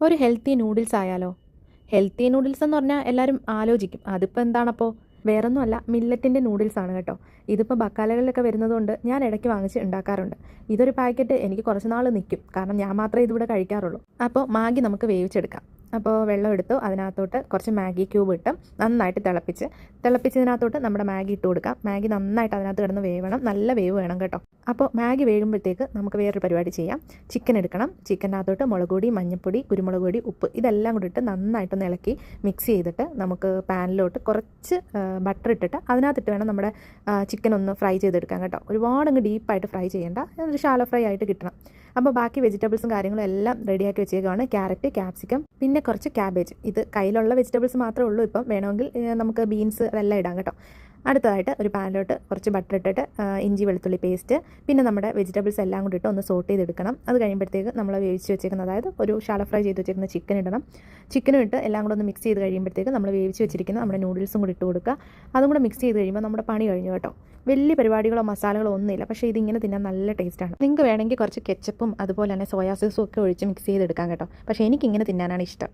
ഒരു healthy noodles ആയാലോ? Healthy noodles എന്ന് പറഞ്ഞാൽ എല്ലാവരും ആലോചിക്കും അതിപ്പോൾ എന്താണപ്പോൾ? വേറൊന്നുമല്ല, മില്ലറ്റിൻ്റെ നൂഡിൽസാണ് കേട്ടോ. ഇതിപ്പോൾ ബക്കാലകളിലൊക്കെ വരുന്നതുകൊണ്ട് ഞാൻ ഇടയ്ക്ക് വാങ്ങിച്ച് ഉണ്ടാക്കാറുണ്ട്. ഇതൊരു പാക്കറ്റ് എനിക്ക് കുറച്ച് നാൾ നിൽക്കും, കാരണം ഞാൻ മാത്രമേ ഇതിവിടെ കഴിക്കാറുള്ളൂ. അപ്പോൾ മാഗി നമുക്ക് വേവിച്ചെടുക്കാം. അപ്പോൾ വെള്ളം എടുത്തു, അതിനകത്തോട്ട് കുറച്ച് മാഗി ക്യൂബ് ഇട്ട് നന്നായിട്ട് തിളപ്പിച്ചതിനകത്തോട്ട് നമ്മുടെ മാഗി ഇട്ട് കൊടുക്കാം. മാഗി നന്നായിട്ട് അതിനകത്ത് കിടന്ന് വേവണം, നല്ല വേവ് വേണം കേട്ടോ. അപ്പോൾ മാഗി വേകുമ്പോഴത്തേക്ക് നമുക്ക് വേറൊരു പരിപാടി ചെയ്യാം. ചിക്കൻ എടുക്കണം. ചിക്കനകത്തോട്ട് മുളക് പൊടി, മഞ്ഞൾപ്പൊടി, കുരുമുളക് പൊടി, ഉപ്പ് ഇതെല്ലാം കൂടി ഇട്ട് നന്നായിട്ടൊന്ന് ഇളക്കി മിക്സ് ചെയ്തിട്ട് നമുക്ക് പാനിലോട്ട് കുറച്ച് ബട്ടർ ഇട്ടിട്ട് അതിനകത്തിട്ട് വേണം നമ്മുടെ ചിക്കൻ ഒന്ന് ഫ്രൈ ചെയ്തെടുക്കാൻ കേട്ടോ. ഒരുപാട് അങ്ങ് ഡീപ്പായിട്ട് ഫ്രൈ ചെയ്യേണ്ട, ഒരു ഷാലോ ഫ്രൈ ആയിട്ട് കിട്ടണം. അപ്പോൾ ബാക്കി വെജിറ്റബിൾസും കാര്യങ്ങളും എല്ലാം റെഡിയാക്കി വെച്ചേക്കാണ്. ക്യാരറ്റ്, ക്യാപ്സിക്കം, പിന്നെ കുറച്ച് ക്യാബേജ്. ഇത് കയ്യിലുള്ള വെജിറ്റബിൾസ് മാത്രമേ ഉള്ളൂ. ഇപ്പം വേണമെങ്കിൽ നമുക്ക് ബീൻസ് അതെല്ലാം ഇടാം കേട്ടോ. അടുത്തതായിട്ട് ഒരു പാനിലോട്ട് കുറച്ച് ബട്ടർ ഇട്ടിട്ട് ഇഞ്ചി വെളുത്തുള്ളി പേസ്റ്റ്, പിന്നെ നമ്മുടെ വെജിറ്റബിൾസ് എല്ലാം കൂടി ഇട്ട് ഒന്ന് സോട്ട് ചെയ്തെടുക്കണം. അത് കഴിയുമ്പോഴത്തേക്ക് നമ്മൾ വേവിച്ച് വെച്ചേക്കുന്ന, അതായത് ഒരു ഷാലോ ഫ്രൈ ചെയ്ത് വെച്ചേക്കുന്ന ചിക്കൻ ഇടണം. ചിക്കനും ഇട്ട് എല്ലാം കൂടെ ഒന്ന് മിക്സ് ചെയ്ത് കഴിയുമ്പോഴത്തേക്ക് നമ്മൾ വേവിച്ച് വെച്ചിരിക്കുന്ന നമ്മുടെ നൂഡിൽസും കൂടി ഇട്ട് കൊടുക്കുക. അതും കൂടെ മിക്സ് ചെയ്ത് കഴിയുമ്പോൾ നമ്മുടെ പണി കഴിഞ്ഞു കേട്ടോ. വലിയ പരിപാടികളോ മസാലകളോ ഒന്നുമില്ല, പക്ഷേ ഇതിങ്ങനെ തിന്നാൻ നല്ല ടേസ്റ്റാണ്. നിങ്ങൾക്ക് വേണമെങ്കിൽ കുറച്ച് കെച്ചപ്പും അതുപോലെ തന്നെ സോയാ സോസും ഒക്കെ ഒഴിച്ച് മിക്സ് ചെയ്തെടുക്കാം കേട്ടോ. പക്ഷേ എനിക്കിങ്ങനെ തിന്നാനാണ് ഇഷ്ടം.